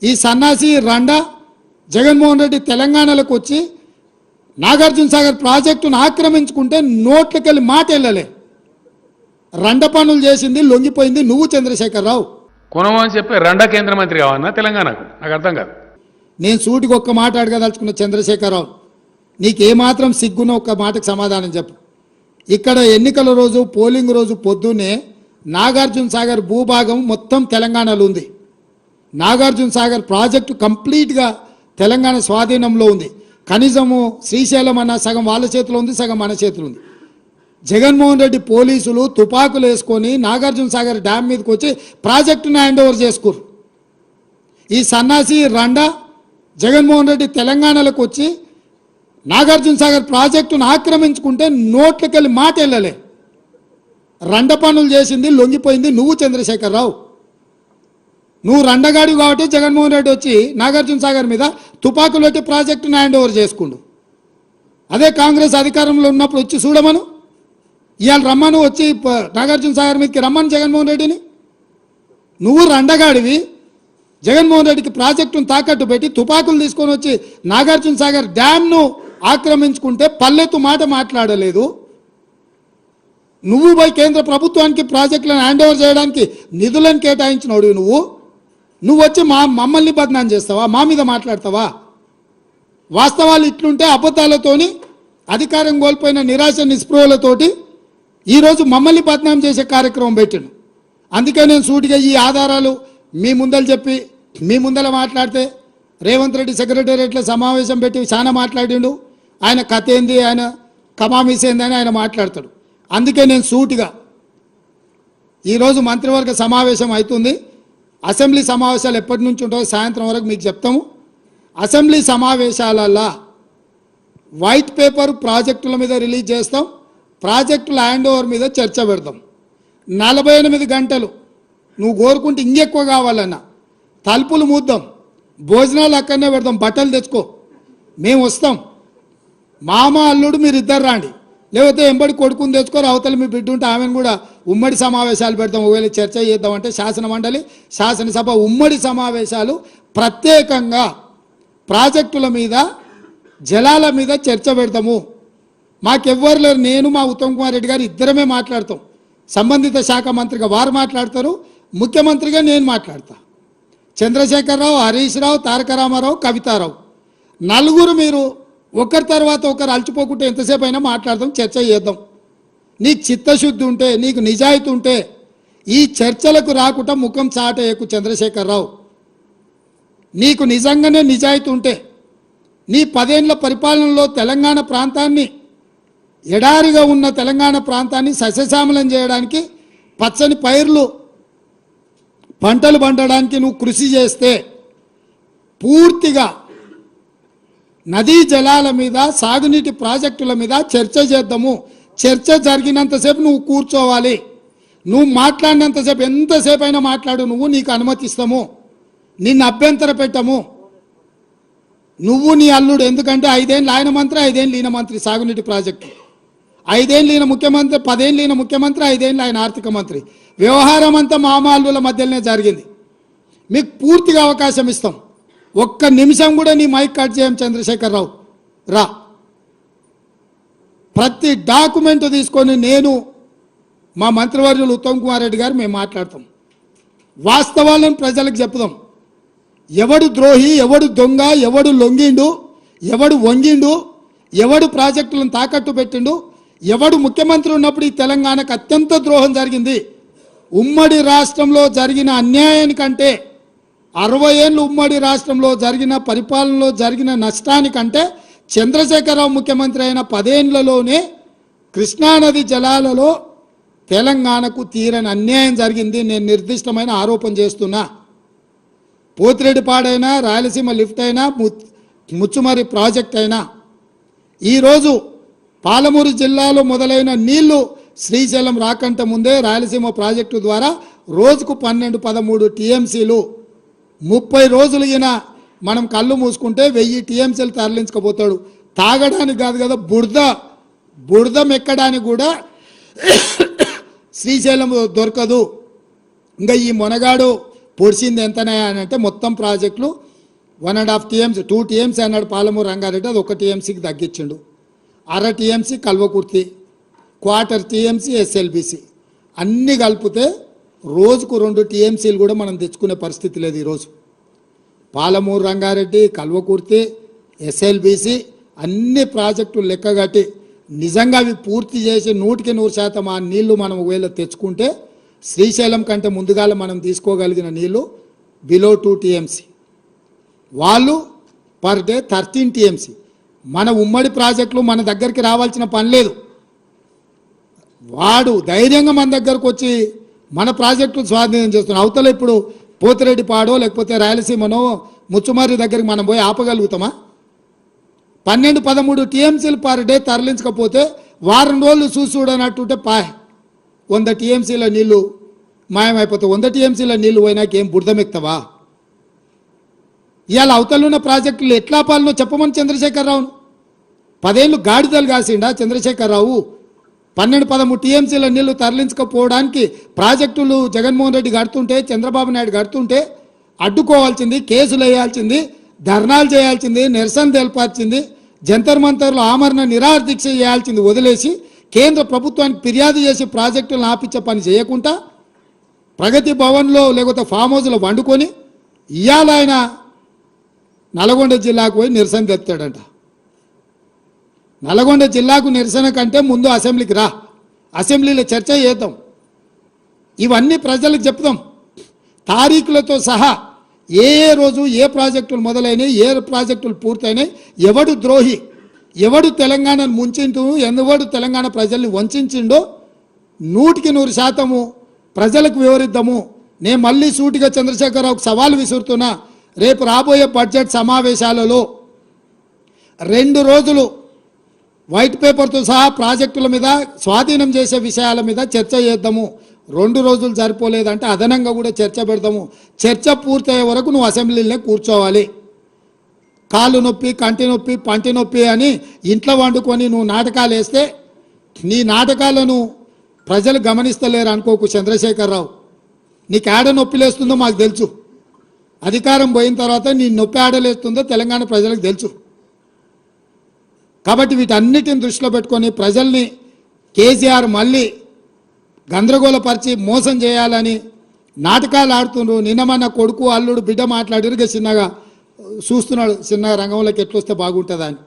ఈ సన్నాసి రండా జగన్మోహన్ రెడ్డి తెలంగాణలోకి వచ్చి నాగార్జున సాగర్ ప్రాజెక్టును ఆక్రమించుకుంటే నోట్లకెళ్ళి మాట వెళ్ళలే. రండ పనులు చేసింది లొంగిపోయింది నువ్వు చంద్రశేఖరరావు. కొనమని చెప్పి రండ కేంద్ర మంత్రి కావన్నా తెలంగాణకు? నాకు అర్థం కాదు. నేను సూటికి ఒక్క మాట అడగదలుచుకున్న చంద్రశేఖరరావు, నీకేమాత్రం సిగ్గున్న ఒక్క మాటకు సమాధానం చెప్పు. ఇక్కడ ఎన్నికల రోజు పోలింగ్ రోజు పొద్దున్నే నాగార్జున సాగర్ భూభాగం మొత్తం తెలంగాణలో ఉంది. నాగార్జున సాగర్ ప్రాజెక్టు కంప్లీట్గా తెలంగాణ స్వాధీనంలో ఉంది. కనీసము శ్రీశైలం అన్న సగం వాళ్ళ చేతిలో ఉంది, సగం మన చేతిలో ఉంది. జగన్మోహన్ రెడ్డి పోలీసులు తుపాకులు వేసుకొని నాగార్జున సాగర్ డ్యామ్ మీదకి వచ్చి ప్రాజెక్టును హ్యాండ్ ఓవర్ చేసుకోరు. ఈ సన్నాసి రండా జగన్మోహన్ రెడ్డి తెలంగాణలోకి వచ్చి నాగార్జున సాగర్ ప్రాజెక్టును ఆక్రమించుకుంటే నోట్లకెళ్ళి మాట వెళ్ళలే. రండ పనులు చేసింది లొంగిపోయింది నువ్వు చంద్రశేఖరరావు. నువ్వు రండగాడి కాబట్టి జగన్మోహన్ రెడ్డి వచ్చి నాగార్జున సాగర్ మీద తుపాకులు పెట్టి ప్రాజెక్టును హ్యాండ్ ఓవర్ చేసుకుండు. అదే కాంగ్రెస్ అధికారంలో ఉన్నప్పుడు వచ్చి చూడమను, ఇవాళ రమ్మను, వచ్చి నాగార్జున సాగర్ మీదకి రమ్మను జగన్మోహన్ రెడ్డిని. నువ్వు రండగాడివి, జగన్మోహన్ రెడ్డికి ప్రాజెక్టును తాకట్టు పెట్టి తుపాకులు తీసుకొని వచ్చి నాగార్జున సాగర్ డ్యామ్ను ఆక్రమించుకుంటే పల్లెత్తు మాట మాట్లాడలేదు. నువ్వు పోయి కేంద్ర ప్రభుత్వానికి ప్రాజెక్టులను హ్యాండ్ ఓవర్ చేయడానికి నిధులను కేటాయించినోడు నువ్వు వచ్చి మమ్మల్ని బదనాం చేస్తావా? మా మీద మాట్లాడతావా? వాస్తవాలు ఇట్లుంటే అబద్ధాలతోని అధికారం కోల్పోయిన నిరాశ నిస్పృహలతోటి ఈరోజు మమ్మల్ని బదనాం చేసే కార్యక్రమం పెట్టిండు. అందుకే నేను సూటిగా ఈ ఆధారాలు మీ ముందలు చెప్పి మీ ముందర మాట్లాడితే రేవంత్ రెడ్డి సెక్రటేరియట్లో సమావేశం పెట్టి చాలా మాట్లాడిండు. ఆయన కథ ఏంది, ఆయన కమామిస్ ఏంది అని ఆయన మాట్లాడతాడు. అందుకే నేను సూటిగా ఈరోజు మంత్రివర్గ సమావేశం అవుతుంది. అసెంబ్లీ సమావేశాలు ఎప్పటి నుంచి ఉంటాయో సాయంత్రం వరకు మీకు చెప్తాము. అసెంబ్లీ సమావేశాలల్లో వైట్ పేపర్ ప్రాజెక్టుల మీద రిలీజ్ చేస్తాం, ప్రాజెక్టుల హ్యాండ్ ఓవర్ మీద చర్చ పెడతాం. 48 గంటలు నువ్వు కోరుకుంటే ఇంకెక్కువ కావాలన్నా తలుపులు మూద్దాం, భోజనాలు అక్కడనే పెడతాం, బట్టలు తెచ్చుకో, మేము వస్తాం. మామ అల్లుడు మీరు ఇద్దరు రాండి, లేకపోతే ఎంబడి కొడుకుని తెచ్చుకోరు, అవతల మీ బిడ్డ ఉంటే ఆమెను కూడా ఉమ్మడి సమావేశాలు పెడతాం. ఒకవేళ చర్చ చేద్దామంటే శాసన మండలి శాసనసభ ఉమ్మడి సమావేశాలు ప్రత్యేకంగా ప్రాజెక్టుల మీద జలాల మీద చర్చ పెడతాము. మాకెవ్వరు లేరు, నేను మా ఉత్తమ్ కుమార్ రెడ్డి గారు ఇద్దరమే మాట్లాడతాం. సంబంధిత శాఖ మంత్రిగా వారు మాట్లాడతారు, ముఖ్యమంత్రిగా నేను మాట్లాడతా. చంద్రశేఖరరావు, హరీష్ రావు, తారక రామారావు, కవితారావు నలుగురు మీరు ఒకరి తర్వాత ఒకరు అలచిపోకుంటే ఎంతసేపు అయినా మాట్లాడదాం, చర్చ చేద్దాం. నీకు చిత్తశుద్ధి ఉంటే, నీకు నిజాయితీ ఉంటే ఈ చర్చలకు రాకుండా ముఖం చాటేయకు చంద్రశేఖరరావు. నీకు నిజంగానే నిజాయితీ ఉంటే నీ 10 ఏళ్ల పరిపాలనలో తెలంగాణ ప్రాంతాన్ని, ఎడారిగా ఉన్న తెలంగాణ ప్రాంతాన్ని సస్యశ్యామలం చేయడానికి, పచ్చని పైర్లు పంటలు పండడానికి నువ్వు కృషి చేస్తే పూర్తిగా నదీ జలాల మీద సాగునీటి ప్రాజెక్టుల మీద చర్చ చేద్దాము. చర్చ జరిగినంతసేపు నువ్వు కూర్చోవాలి, నువ్వు మాట్లాడినంతసేపు ఎంతసేపు అయినా మాట్లాడు, నువ్వు నీకు అనుమతిస్తాము, నిన్ను అభ్యంతర పెట్టము. నువ్వు నీ అల్లుడు, ఎందుకంటే 5 ఏళ్ళు ఆయన మంత్రి, 5 ఏళ్ళు ఈయన మంత్రి సాగునీటి ప్రాజెక్టు, 5 ఏళ్ళు ఈయన ముఖ్యమంత్రి, 10 ఏళ్ళు ఈయన ముఖ్యమంత్రి, 5 ఏళ్ళు ఆయన ఆర్థిక మంత్రి. వ్యవహారం అంతా మామ అల్లుల మధ్యలోనే జరిగింది. మీకు పూర్తిగా అవకాశం ఇస్తాం. ఒక్క నిమిషం కూడా నీ మైక్ కట్ చేయం చంద్రశేఖరరావు, రా. ప్రతి డాక్యుమెంట్ తీసుకొని నేను మా మంత్రివర్యులు ఉత్తమ్ కుమార్ రెడ్డి గారు మేము మాట్లాడతాం. వాస్తవాలను ప్రజలకు చెప్పుదాం. ఎవడు ద్రోహి, ఎవడు దొంగ, ఎవడు లొంగిండు, ఎవడు వంగిండు, ఎవడు ప్రాజెక్టులను తాకట్టు పెట్టిండు, ఎవడు ముఖ్యమంత్రి ఉన్నప్పుడు ఈ తెలంగాణకు అత్యంత ద్రోహం జరిగింది. ఉమ్మడి రాష్ట్రంలో జరిగిన అన్యాయానికంటే 60 ఏళ్ళు ఉమ్మడి రాష్ట్రంలో జరిగిన పరిపాలనలో జరిగిన నష్టానికంటే చంద్రశేఖరరావు ముఖ్యమంత్రి అయిన 10 ఏళ్లలోనే కృష్ణానది జలాలలో తెలంగాణకు తీరని అన్యాయం జరిగింది. నేను నిర్దిష్టమైన ఆరోపణ చేస్తున్నా. పోతిరెడ్డిపాడైనా, రాయలసీమ లిఫ్ట్ అయినా, ముచ్చుమరి ప్రాజెక్ట్ అయినా, ఈరోజు పాలమూరు జిల్లాలో మొదలైన నీళ్లు శ్రీశైలం రాకంటే ముందే రాయలసీమ ప్రాజెక్టు ద్వారా రోజుకు 12-13 టీఎంసీలు, 30 రోజులు ఈయన మనం కళ్ళు మూసుకుంటే 1000 టీఎంసీలు తరలించకపోతాడు. తాగడానికి కాదు కదా, బురద మెక్కడానికి కూడా శ్రీశైలం దొరకదు. ఇంకా ఈ మొనగాడు పొడిచింది ఎంతనే అని అంటే మొత్తం ప్రాజెక్టులు 1.5 టీఎంసీ 2 టీఎంసీ అన్నాడు పాలమూరు రంగారెడ్డి, అది 1 టీఎంసీకి తగ్గించిండు. అర టీఎంసీ కల్వకుర్తి, 1/4 టీఎంసీ ఎస్ఎల్బిసి, అన్నీ కలిపితే రోజుకు 2 టీఎంసీలు కూడా మనం తెచ్చుకునే పరిస్థితి లేదు ఈరోజు. పాలమూరు రంగారెడ్డి, కల్వకుర్తి, ఎస్ఎల్బిసి అన్ని ప్రాజెక్టులు లెక్కగట్టి నిజంగా అవి పూర్తి చేసి 100% ఆ నీళ్లు మనం ఒకవేళ తెచ్చుకుంటే శ్రీశైలం కంటే ముందుగాల మనం తీసుకోగలిగిన నీళ్లు బిలో 2 టీఎంసీ, వాళ్ళు పర్ డే 13 టీఎంసీ. మన ఉమ్మడి ప్రాజెక్టులు మన దగ్గరికి రావాల్సిన పని లేదు. వాడు ధైర్యంగా మన దగ్గరకు వచ్చి మన ప్రాజెక్టులు స్వాధీనం చేస్తున్నాం. అవతల ఇప్పుడు పోతిరెడ్డి పాడో లేకపోతే రాయలసీమనో ముచ్చుమారి దగ్గరికి మనం పోయి ఆపగలుగుతామా? 12-13 టీఎంసీలు పర్ డే తరలించకపోతే వారం రోజులు చూడనట్టుంటే 100 టీఎంసీల నీళ్లు మాయమైపోతాయి. 100 టీఎంసీల నీళ్లు పోయినాక ఏం బురదమెక్తావా? ఇవాళ అవతలున్న ప్రాజెక్టులు ఎట్లా పాలనో చెప్పమని చంద్రశేఖరరావును. 10 ఏళ్ళు గాడిదలు కాసిండా చంద్రశేఖరరావు? 12-13 టీఎంసీల నీళ్లు తరలించకపోవడానికి ప్రాజెక్టులు జగన్మోహన్ రెడ్డి కడుతుంటే, చంద్రబాబు నాయుడు కడుతుంటే అడ్డుకోవాల్సింది, కేసులు వేయాల్సింది, ధర్నాలు చేయాల్సింది, నిరసన తెలపాల్సింది, జంతర్ మంతర్లో ఆమరణ నిరాహార దీక్ష చేయాల్సింది వదిలేసి కేంద్ర ప్రభుత్వానికి ఫిర్యాదు చేసి ప్రాజెక్టులను ఆపించే పని చేయకుండా ప్రగతి భవన్లో లేకపోతే ఫామ్ హౌస్లో వండుకొని ఇవాళ ఆయన నల్గొండ జిల్లాకు పోయి నిరసన తెస్తాడంట. నల్గొండ జిల్లాకు నిరసన కంటే ముందు అసెంబ్లీకి రా, అసెంబ్లీలో చర్చ చేద్దాం, ఇవన్నీ ప్రజలకు చెప్దాం తారీఖులతో సహా. ఏ రోజు ఏ ప్రాజెక్టులు మొదలైనవి, ఏ ప్రాజెక్టులు పూర్తయినాయి, ఎవడు ద్రోహి, ఎవడు తెలంగాణను ముంచిండు, ఎవడు తెలంగాణ ప్రజల్ని వంచిండో 100% ప్రజలకు వివరిద్దాము. నేను మళ్ళీ సూటిగా చంద్రశేఖరరావుకు సవాల్ విసురుతున్నా. రేపు రాబోయే బడ్జెట్ సమావేశాలలో 2 రోజులు వైట్ పేపర్తో సహా ప్రాజెక్టుల మీద స్వాధీనం చేసే విషయాల మీద చర్చ చేద్దాము. 2 రోజులు సరిపోలేదంటే అదనంగా కూడా చర్చ పెడదాము. చర్చ పూర్తయ్యే వరకు నువ్వు అసెంబ్లీలోనే కూర్చోవాలి. కాళ్ళు నొప్పి, కంటి నొప్పి, పంటి నొప్పి అని ఇంట్లో వండుకొని నువ్వు నాటకాలు వేస్తే నీ నాటకాలను ప్రజలు గమనిస్తలేరు అనుకోకు చంద్రశేఖరరావు. నీకు ఏడ నొప్పి లేస్తుందో మాకు తెలుసు. అధికారం పోయిన తర్వాత నీ నొప్పి ఆడలేస్తుందో తెలంగాణ ప్రజలకు తెలుసు. కాబట్టి వీటన్నిటిని దృష్టిలో పెట్టుకొని ప్రజల్ని కేసీఆర్ మళ్ళీ గందరగోళపరిచి మోసం చేయాలని నాటకాలు ఆడుతుండ్రు. నిన్న మన కొడుకు అల్లుడు బిడ్డ మాట్లాడిరుగా చిన్నగా చూస్తున్నాడు, చిన్నగా రంగంలోకి ఎట్లొస్తే బాగుంటుందా అని.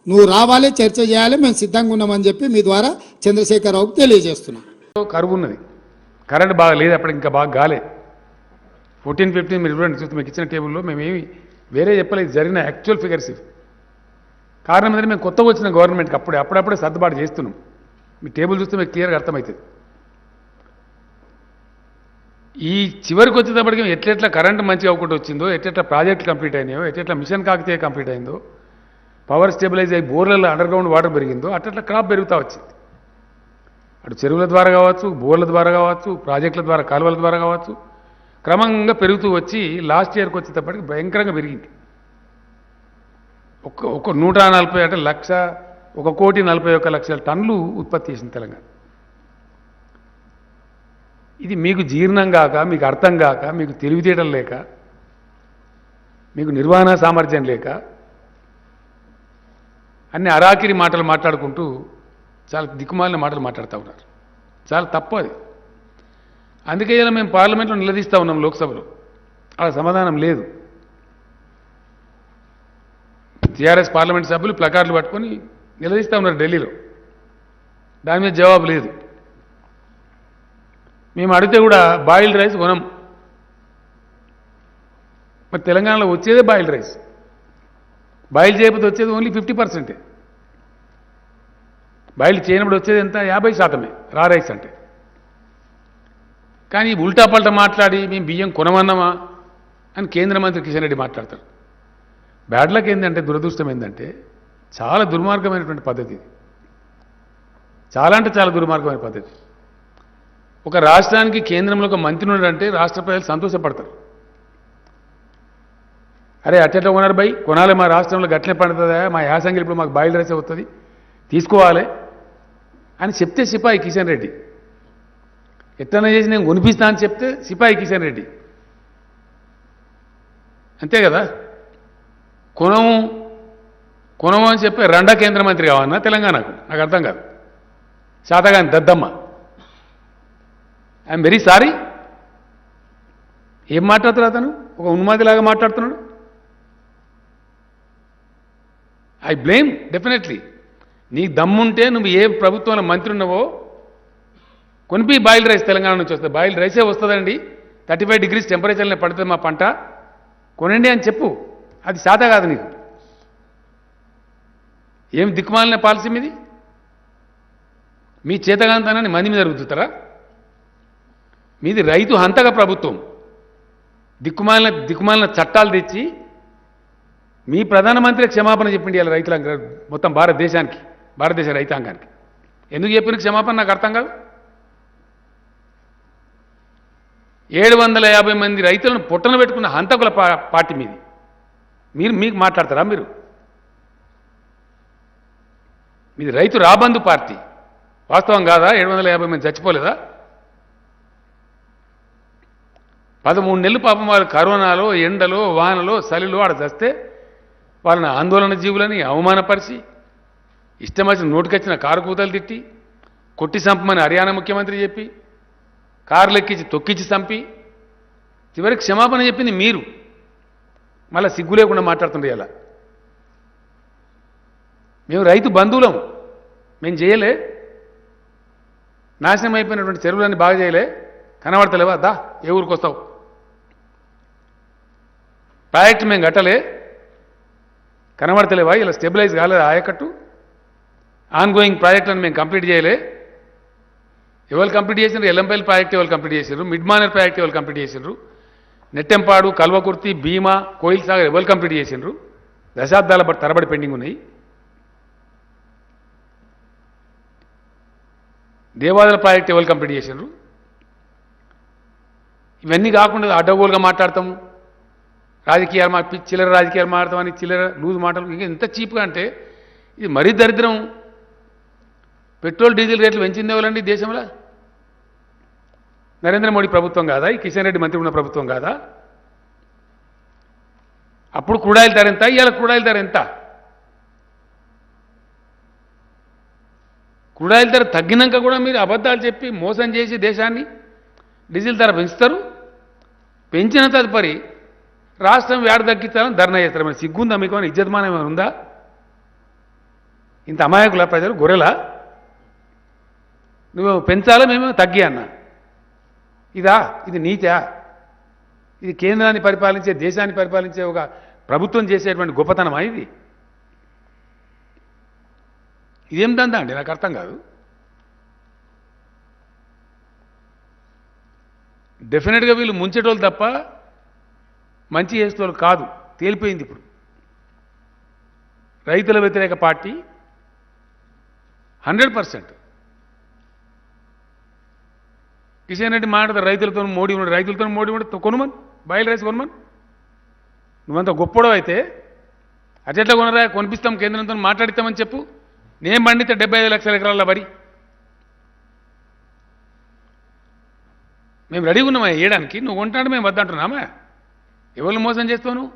నువ్వు రావాలి, చర్చ చేయాలి, మేము సిద్ధంగా ఉన్నామని చెప్పి మీ ద్వారా చంద్రశేఖరరావుకు తెలియజేస్తున్నాం. కరువు ఉన్నది, కరెంట్ బాగా లేదు, అప్పటికి ఇంకా బాగా గాలే. 14-15 మీరు చూడండి, చూస్తే మీకు ఇచ్చిన టేబుల్లో మేమేమి వేరే చెప్పలేదు, జరిగిన యాక్చువల్ ఫిగర్స్ ఇవి. కారణం ఏంటంటే మేము కొత్తగా వచ్చిన గవర్నమెంట్కి అప్పుడప్పుడే సర్దుబాటు చేస్తున్నాం. మీ టేబుల్ చూస్తే మీకు క్లియర్గా అర్థమవుతుంది. ఈ చివరికి వచ్చేటప్పటికి ఎట్లెట్లా కరెంటు మంచిగా అవ్వకుండా వచ్చిందో, ఎట్లెట్లా ప్రాజెక్టులు కంప్లీట్ అయినాయో, ఎట్లెట్లా మిషన్ కాకతీయ కంప్లీట్ అయిందో, పవర్ స్టెబిలైజ్ అయ్యి బోర్లలో అండర్గ్రౌండ్ వాటర్ పెరిగిందో, అట్లా క్రాప్ పెరుగుతూ వచ్చింది. అటు చెరువుల ద్వారా కావచ్చు, బోర్ల ద్వారా కావచ్చు, ప్రాజెక్టుల ద్వారా, కాలువల ద్వారా కావచ్చు, క్రమంగా పెరుగుతూ వచ్చి లాస్ట్ ఇయర్కి వచ్చేటప్పటికి భయంకరంగా పెరిగింది. ఒక 140 అంటే 1,41,00,000 టన్నులు ఉత్పత్తి చేసింది తెలంగాణ. ఇది మీకు జీర్ణం కాక, మీకు అర్థం కాక, మీకు తెలివితేటలు లేక, మీకు నిర్వహణ సామర్థ్యం లేక అన్ని అరాకిరి మాటలు మాట్లాడుకుంటూ చాలా దిక్కుమాలిన మాటలు మాట్లాడుతూ ఉన్నారు. చాలా తప్పు అది. అందుకే ఇలా మేము పార్లమెంట్లో నిలదీస్తూ ఉన్నాం, లోక్సభలో అలా సమాధానం లేదు. టీఆర్ఎస్ పార్లమెంట్ సభ్యులు ప్లకార్డులు పట్టుకొని నిలదీస్తూ ఉన్నారు ఢిల్లీలో, దాని మీద జవాబు లేదు. మేము అడిగితే కూడా బాయిల్డ్ రైస్ కొనం. మరి తెలంగాణలో వచ్చేదే బాయిల్డ్ రైస్, బాయిల్ చేయకపోతే వచ్చేది ఓన్లీ 50%. బాయిల్ చేయనప్పుడు వచ్చేది ఎంత? 50% రా రైస్ అంటే. కానీ ఉల్టా పల్టా మాట్లాడి మేము బియ్యం కొనమన్నామా అని కేంద్ర మంత్రి కిషన్ రెడ్డి మాట్లాడతారు. బ్యాడ్ లక్ ఏంటంటే, దురదృష్టం ఏంటంటే, చాలా దుర్మార్గమైనటువంటి పద్ధతి ఇది. చాలా అంటే చాలా దుర్మార్గమైన పద్ధతి. ఒక రాష్ట్రానికి కేంద్రంలో ఒక మంత్రి ఉన్నాడంటే రాష్ట్ర ప్రజలు సంతోషపడతారు. అరే అట్టెట్లా కొన్నారు బై, కొనాలి, మా రాష్ట్రంలో గట్లే పండుతుందా, మా యాసంగిలు ఇప్పుడు మాకు బాయిల్ రైస్ అవుతుంది, తీసుకోవాలి అని చెప్తే సిపాయి కిషన్ రెడ్డి, ఎట్లన్నా చేసి నేను కొనిపిస్తా అని చెప్తే సిపాయి కిషన్ రెడ్డి అంతే కదా. కొనము అని చెప్పి రెండో కేంద్ర మంత్రి కావన్నా తెలంగాణకు, నాకు అర్థం కాదు. శాతగాని దద్దమ్మ, ఐఎమ్ వెరీ సారీ. ఏం మాట్లాడుతున్నాడు అతను? ఒక ఉన్మాదిలాగా మాట్లాడుతున్నాడు. I blame definitely. నీ దమ్ముంటే నువ్వు ఏ ప్రభుత్వంలో మంత్రి ఉన్నావో కొనిపి బాయిల్ రైస్ తెలంగాణ నుంచి వస్తుంది. బాయిల్ రైసే వస్తుందండి, 35 degrees టెంపరేచర్లో పడుతుంది మా పంట, కొనండి అని చెప్పు. అది శాత కాదు నీకు. ఏం దిక్కుమాలిన పాలసీ మీది? మీ చేతగాంతనాన్ని మంది మీద రుద్దుతారా? మీది రైతు హంతక ప్రభుత్వం. దిక్కుమాలిన చట్టాలు తెచ్చి మీ ప్రధానమంత్రి క్షమాపణ చెప్పిండి ఇలా రైతుల మొత్తం భారతదేశ రైతాంగానికి. ఎందుకు చెప్పిన క్షమాపణ నాకు అర్థం కాదు. 750 మంది రైతులను పొట్టన పెట్టుకున్న హంతకుల పార్టీ మీది. మీకు మాట్లాడతారా మీరు? మీది రైతు రాబందు పార్టీ. వాస్తవం కాదా? 750 మంది చచ్చిపోలేదా? 13 నెలలు పాపం వాళ్ళు కరోనాలో, ఎండలో, వానలో, చలిలో ఆడ చస్తే వాళ్ళని ఆందోళన జీవులని అవమానపరిచి ఇష్టం వచ్చిన నోటికొచ్చిన కారు కూతలు తిట్టి కొట్టి చంపమని హర్యానా ముఖ్యమంత్రి చెప్పి కార్లు ఎక్కించి తొక్కించి చంపి చివరికి క్షమాపణ చెప్పింది మీరు. మళ్ళీ సిగ్గు లేకుండా మాట్లాడుతుండే ఇలా. మేము రైతు బంధువులం, మేము చేయలే. నాశనం అయిపోయినటువంటి చెరువులన్నీ బాగా చేయలే. కనబడతలేవా? దా, ఏ ఊరికి వస్తావు? ప్రాజెక్టు మేము కట్టలే, కనబడతలేవా? ఇలా స్టెబిలైజ్ కాలేదు ఆయకట్టు. ఆన్గోయింగ్ ప్రాజెక్టులను మేము కంప్లీట్ చేయలే. ఎవరు కంప్లీట్ చేసినారు? ఎల్లంపల్లి ప్రాజెక్ట్ ఎవరు కంప్లీట్ చేసినారు? మిడ్ మానేర్ ప్రాజెక్ట్ ఎవరు కంప్లీట్ చేసినారు? నెట్టెంపాడు, కల్వకుర్తి, భీమా, కోయిల్ సాగర్ ఎవరు కంప్లీట్ చేసినారు? దశాబ్దాల తరబడి పెండింగ్ ఉన్నాయి. దేవాదాయ ప్రాజెక్ట్ ఎవరు కంప్లీట్ చేసినారు? ఇవన్నీ కాకుండా అడ్డగోలుగా మాట్లాడతాము, రాజకీయాలు చిల్లర రాజకీయాలు మాట్లాడతామని చిల్లర లూజ్ మాటలు. ఇంకా ఎంత చీప్గా అంటే ఇది మరీ దరిద్రం. పెట్రోల్ డీజిల్ రేట్లు పెంచింది ఎవరండి దేశంలో? నరేంద్ర మోడీ ప్రభుత్వం కాదా? ఈ కిషన్ రెడ్డి మంత్రి ఉన్న ప్రభుత్వం కాదా? అప్పుడు క్రూడాయిల్ ధర ఎంత, ఇవాళ క్రూడాయిల్ ధర ఎంత? క్రూడాయిల్ ధర తగ్గినాక కూడా మీరు అబద్ధాలు చెప్పి మోసం చేసి దేశాన్ని డీజిల్ ధర పెంచుతారు. పెంచిన తదుపరి రాష్ట్రం వేడ తగ్గిస్తారని ధర్నా చేస్తారు. మరి సిగ్గుందా మీకు? అని ఇజ్జతమానం ఏమైనా ఉందా? ఇంత అమాయకుల ప్రజలు గొర్రెలా? నువ్వు పెంచాలా, మేమేమో తగ్గి అన్నా. ఇది నీతా? ఇది కేంద్రాన్ని పరిపాలించే, దేశాన్ని పరిపాలించే ఒక ప్రభుత్వం చేసేటువంటి గొప్పతనమా ఇది? ఇదేం దందా అండి? నాకు అర్థం కాదు. డెఫినెట్గా వీళ్ళు ముంచేటోళ్ళు తప్ప మంచి చేసేటోళ్ళు కాదు, తేలిపోయింది ఇప్పుడు. రైతుల వ్యతిరేక పార్టీ 100%. కిషన్ రెడ్డి మాట్లాడతారు రైతులతో మోడీ ఉండి కొనుమని, బాయిల్ రైస్ కొనమని. నువ్వంత గొప్పడో అయితే అట్లా కొనరా, కొనిపిస్తాం, కేంద్రంతో మాట్లాడిస్తామని చెప్పు. నేను పండితే 75 లక్షల ఎకరాల వరి మేము రెడీగా ఉన్నామా వేయడానికి. నువ్వు కొంటాడు, మేము వద్దంటున్నామా? ఎవరు మోసం చేస్తావు?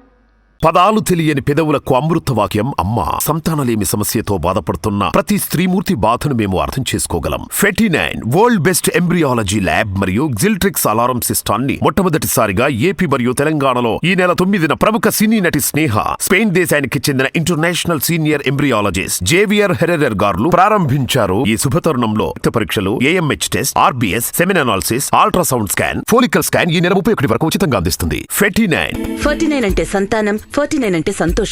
పదాలు తెలియని పెదవులకు అమృతవాక్యం అమ్మ. సంతానలేమి సమస్యతో బాధపడుతున్న ప్రతి స్త్రీమూర్తి బాధను మేము అర్థం చేసుకోగలం. ఫెటినైన్ వరల్డ్ బెస్ట్ ఎంబ్రియాలజీ ల్యాబ్ మరియు జిల్ట్రిక్స్ అలారం సిస్టాన్ని మొట్టమొదటిసారిగా ఏపీ మరియు తెలంగాణలో ఈ నెల 9న ప్రముఖ సినీ నటి స్నేహ, స్పెయిన్ దేశానికి చెందిన international senior embryologist Javier Herrera గారు ప్రారంభించారు. ఈ శుభతరుణంలో రక్త పరీక్షలు, AMH test, RBS, సెమిన్ analysis, ultrasound scan, follicle scan ఈ నెల 31 వరకు ఉచితంగా అందిస్తుంది. ఫెటినైన్ అంటే సంతానం, 49 అంటే సంతోషం.